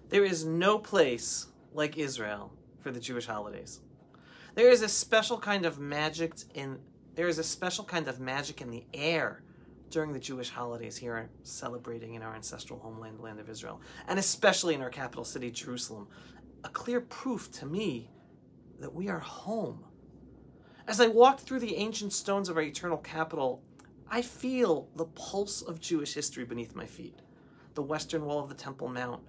There is no place like Israel for the Jewish holidays. There is a special kind of magic in the air during the Jewish holidays here, celebrating in our ancestral homeland, the land of Israel, and especially in our capital city, Jerusalem. A clear proof to me that we are home. As I walked through the ancient stones of our eternal capital, I feel the pulse of Jewish history beneath my feet. The western wall of the Temple Mount,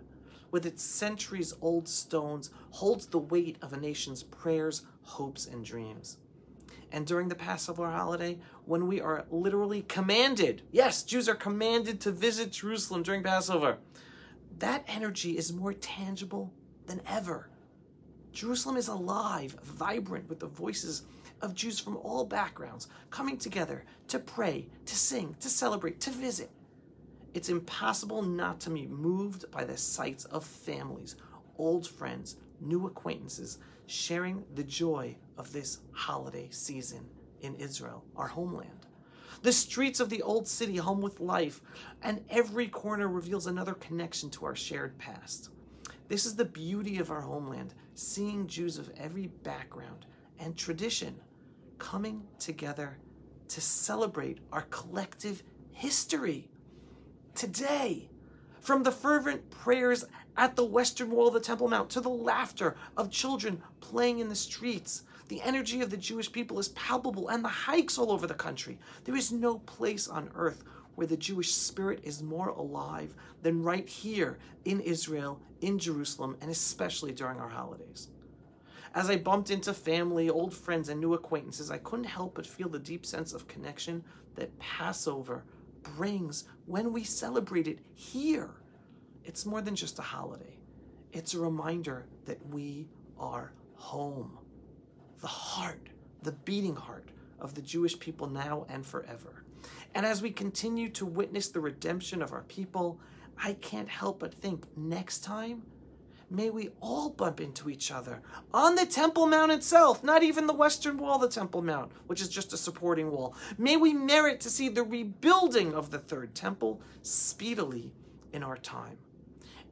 with its centuries-old stones, holds the weight of a nation's prayers, hopes, and dreams. And during the Passover holiday, when we are literally commanded, yes, Jews are commanded to visit Jerusalem during Passover, that energy is more tangible than ever. Jerusalem is alive, vibrant with the voices of Jews from all backgrounds coming together to pray, to sing, to celebrate, to visit. It's impossible not to be moved by the sights of families, old friends, new acquaintances, sharing the joy of this holiday season in Israel, our homeland. The streets of the old city hum with life, and every corner reveals another connection to our shared past. This is the beauty of our homeland, seeing Jews of every background and tradition coming together to celebrate our collective history. Today, from the fervent prayers at the western wall of the Temple Mount to the laughter of children playing in the streets, the energy of the Jewish people is palpable, and the hikes all over the country. There is no place on earth where the Jewish spirit is more alive than right here in Israel, in Jerusalem, and especially during our holidays. As I bumped into family, old friends, and new acquaintances, I couldn't help but feel the deep sense of connection that Passover brings when we celebrate it here. It's more than just a holiday. It's a reminder that we are home. The heart, the beating heart of the Jewish people now and forever. And as we continue to witness the redemption of our people, I can't help but think next time, may we all bump into each other on the Temple Mount itself, not even the western wall of the Temple Mount, which is just a supporting wall. May we merit to see the rebuilding of the third temple speedily in our time.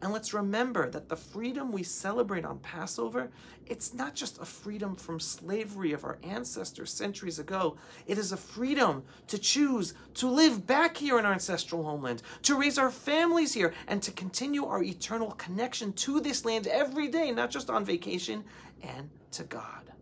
And let's remember that the freedom we celebrate on Passover, it's not just a freedom from slavery of our ancestors centuries ago. It is a freedom to choose to live back here in our ancestral homeland, to raise our families here, and to continue our eternal connection to this land every day, not just on vacation, and to God.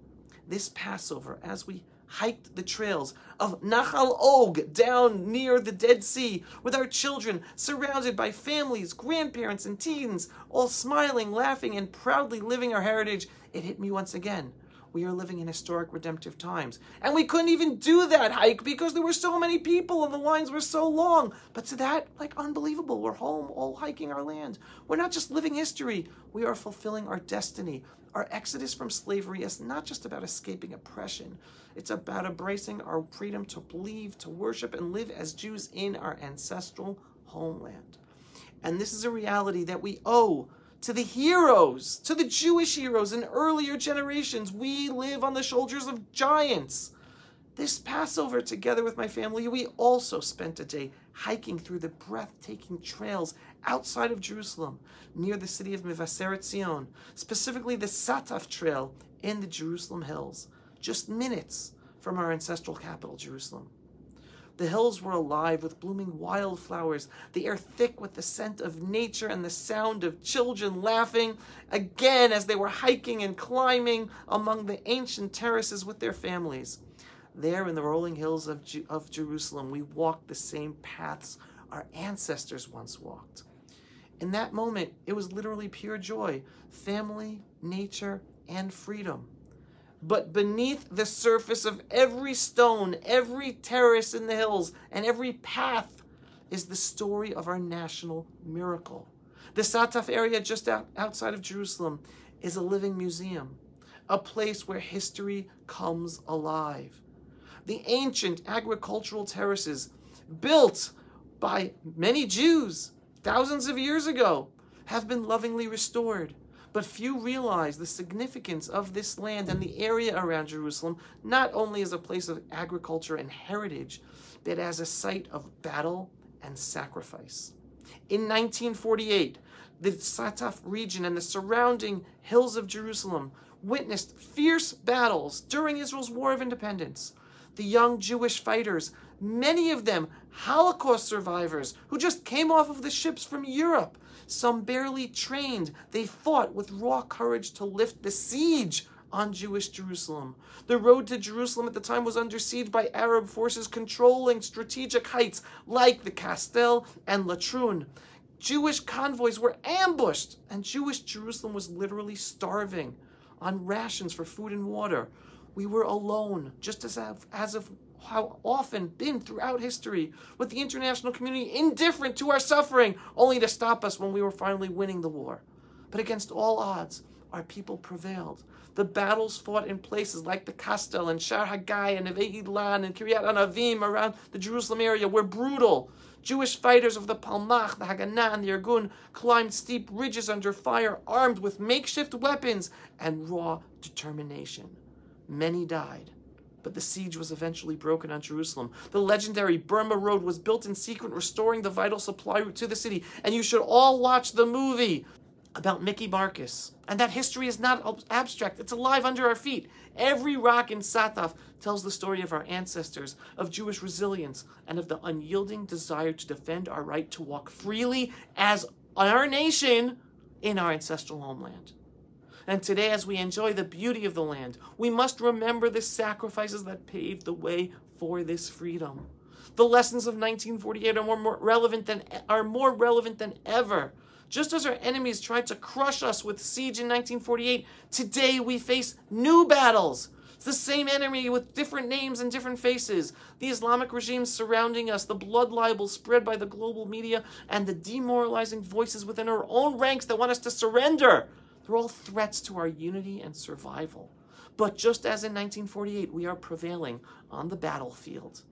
This Passover, as we hiked the trails of Nahal Og down near the Dead Sea with our children surrounded by families, grandparents, and teens, all smiling, laughing, and proudly living our heritage, it hit me once again. We are living in historic redemptive times. And we couldn't even do that hike because there were so many people and the lines were so long. But to that, like, unbelievable. We're home, all hiking our land. We're not just living history. We are fulfilling our destiny. Our exodus from slavery is not just about escaping oppression. It's about embracing our freedom to believe, to worship, and live as Jews in our ancestral homeland. And this is a reality that we owe to the heroes, to the Jewish heroes in earlier generations. We live on the shoulders of giants. This Passover, together with my family, we also spent a day hiking through the breathtaking trails outside of Jerusalem, near the city of Mevaseret Zion, specifically the Sataf Trail in the Jerusalem hills, just minutes from our ancestral capital, Jerusalem. The hills were alive with blooming wildflowers, the air thick with the scent of nature and the sound of children laughing, again as they were hiking and climbing among the ancient terraces with their families. There in the rolling hills of Jerusalem, we walked the same paths our ancestors once walked. In that moment, it was literally pure joy, family, nature, and freedom. But beneath the surface of every stone, every terrace in the hills, and every path is the story of our national miracle. The Sataf area just outside of Jerusalem is a living museum, a place where history comes alive. The ancient agricultural terraces, built by many Jews thousands of years ago, have been lovingly restored. But few realize the significance of this land and the area around Jerusalem, not only as a place of agriculture and heritage, but as a site of battle and sacrifice. In 1948, the Sataf region and the surrounding hills of Jerusalem witnessed fierce battles during Israel's War of Independence. The young Jewish fighters, many of them Holocaust survivors who just came off of the ships from Europe, some barely trained, they fought with raw courage to lift the siege on Jewish Jerusalem. The road to Jerusalem at the time was under siege by Arab forces controlling strategic heights like the Castel and Latrun. Jewish convoys were ambushed, and Jewish Jerusalem was literally starving on rations for food and water. We were alone, just as of how often been throughout history, with the international community indifferent to our suffering, only to stop us when we were finally winning the war. But against all odds, our people prevailed. The battles fought in places like the Castel and Shar Hagai and Neve Idlan and Kiryat Anavim around the Jerusalem area were brutal. Jewish fighters of the Palmach, the Haganah, and the Irgun climbed steep ridges under fire, armed with makeshift weapons and raw determination. Many died, but the siege was eventually broken on Jerusalem. The legendary Burma Road was built in secret, restoring the vital supply route to the city. And you should all watch the movie about Mickey Marcus. And that history is not abstract. It's alive under our feet. Every rock in Sataf tells the story of our ancestors, of Jewish resilience, and of the unyielding desire to defend our right to walk freely as our nation in our ancestral homeland. And today, as we enjoy the beauty of the land, we must remember the sacrifices that paved the way for this freedom. The lessons of 1948 are more relevant than ever. Just as our enemies tried to crush us with siege in 1948, today we face new battles. It's the same enemy with different names and different faces. The Islamic regimes surrounding us, the blood libels spread by the global media, and the demoralizing voices within our own ranks that want us to surrender. They're all threats to our unity and survival. But just as in 1948, we are prevailing on the battlefield,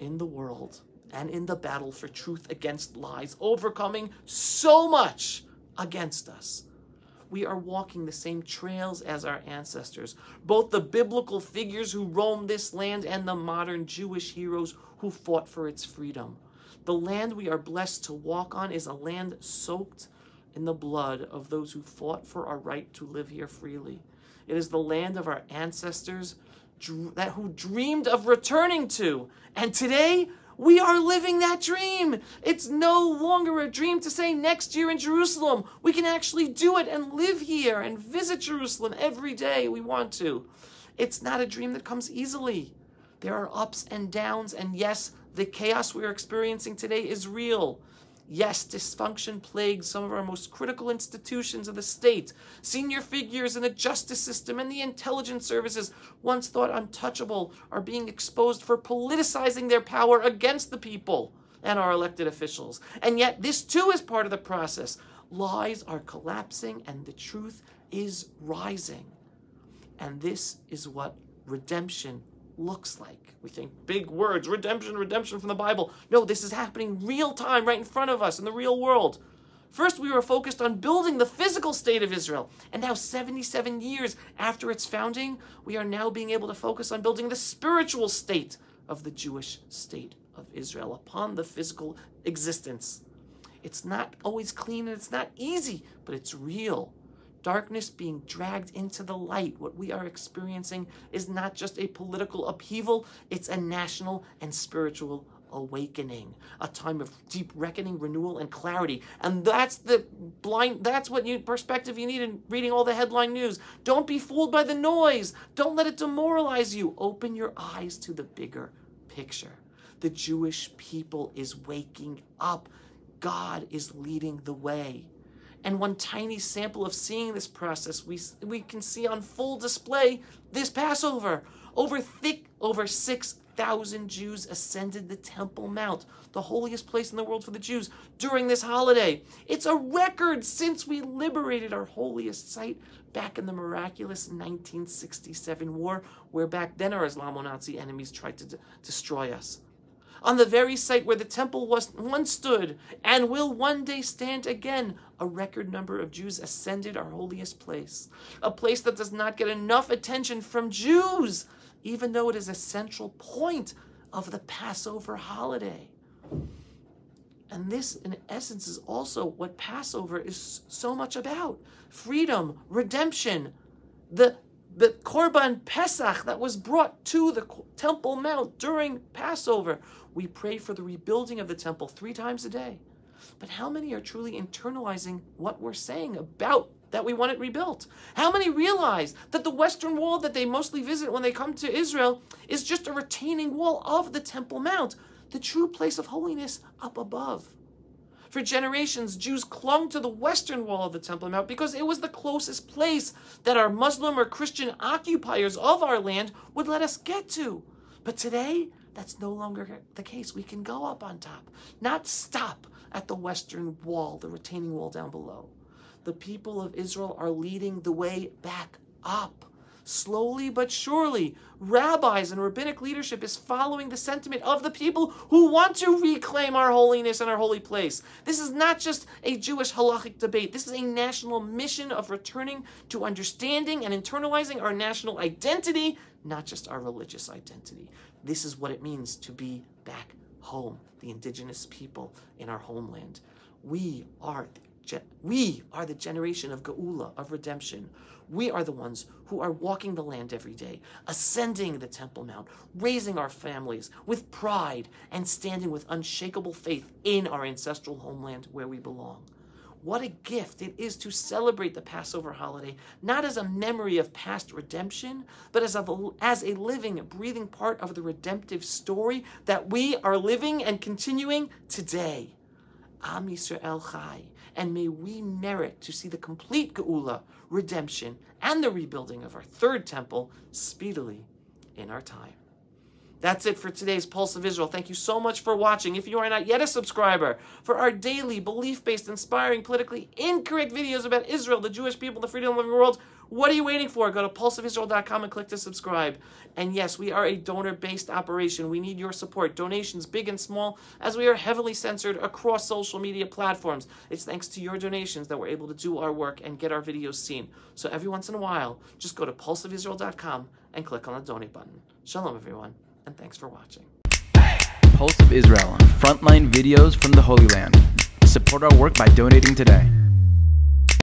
in the world, and in the battle for truth against lies, overcoming so much against us. We are walking the same trails as our ancestors, both the biblical figures who roamed this land and the modern Jewish heroes who fought for its freedom. The land we are blessed to walk on is a land soaked in the blood of those who fought for our right to live here freely. It is the land of our ancestors who dreamed of returning to, and today we are living that dream. It's no longer a dream to say next year in Jerusalem. We can actually do it and live here and visit Jerusalem every day we want to. It's not a dream that comes easily. There are ups and downs, and yes, the chaos we are experiencing today is real. Yes, dysfunction plagues some of our most critical institutions of the state. Senior figures in the justice system and the intelligence services, once thought untouchable, are being exposed for politicizing their power against the people and our elected officials. And yet this too is part of the process. Lies are collapsing and the truth is rising. And this is what redemption looks like. We think big words, redemption, redemption from the Bible. No, this is happening real time right in front of us in the real world. First, we were focused on building the physical state of Israel. And now 77 years after its founding, we are now being able to focus on building the spiritual state of the Jewish state of Israel upon the physical existence. It's not always clean and it's not easy, but it's real. Darkness being dragged into the light. What we are experiencing is not just a political upheaval, it's a national and spiritual awakening, a time of deep reckoning, renewal, and clarity. And that's perspective you need in reading all the headline news. Don't be fooled by the noise. Don't let it demoralize you. Open your eyes to the bigger picture. The Jewish people is waking up. God is leading the way. And one tiny sample of seeing this process we can see on full display this Passover. Over 6,000 Jews ascended the Temple Mount, the holiest place in the world for the Jews, during this holiday. It's a record since we liberated our holiest site back in the miraculous 1967 war, where back then our Islamo-Nazi enemies tried to destroy us. On the very site where the temple once stood and will one day stand again, a record number of Jews ascended our holiest place, a place that does not get enough attention from Jews, even though it is a central point of the Passover holiday. And this, in essence, is also what Passover is so much about. Freedom, redemption, the Korban Pesach that was brought to the Temple Mount during Passover. We pray for the rebuilding of the temple 3 times a day. But how many are truly internalizing what we're saying about that we want it rebuilt? How many realize that the Western Wall that they mostly visit when they come to Israel is just a retaining wall of the Temple Mount, the true place of holiness up above? For generations, Jews clung to the western wall of the Temple Mount because it was the closest place that our Muslim or Christian occupiers of our land would let us get to. But today, that's no longer the case. We can go up on top, not stop at the western wall, the retaining wall down below. The people of Israel are leading the way back up. Slowly but surely, rabbis and rabbinic leadership is following the sentiment of the people who want to reclaim our holiness and our holy place. This is not just a Jewish halachic debate. This is a national mission of returning to understanding and internalizing our national identity, not just our religious identity. This is what it means to be back home, the indigenous people in our homeland. We are the generation of Geula, of redemption. We are the ones who are walking the land every day, ascending the Temple Mount, raising our families with pride, and standing with unshakable faith in our ancestral homeland where we belong. What a gift it is to celebrate the Passover holiday, not as a memory of past redemption, but as a living, breathing part of the redemptive story that we are living and continuing today. Am Yisrael Chai, and may we merit to see the complete Geula, redemption, and the rebuilding of our third temple speedily in our time. That's it for today's Pulse of Israel. Thank you so much for watching. If you are not yet a subscriber, for our daily, belief-based, inspiring, politically incorrect videos about Israel, the Jewish people, the freedom of living world, what are you waiting for? Go to pulseofisrael.com and click to subscribe. And yes, we are a donor-based operation. We need your support, donations big and small, as we are heavily censored across social media platforms. It's thanks to your donations that we're able to do our work and get our videos seen. So every once in a while, just go to pulseofisrael.com and click on the donate button. Shalom, everyone, and thanks for watching. Pulse of Israel, frontline videos from the Holy Land. Support our work by donating today.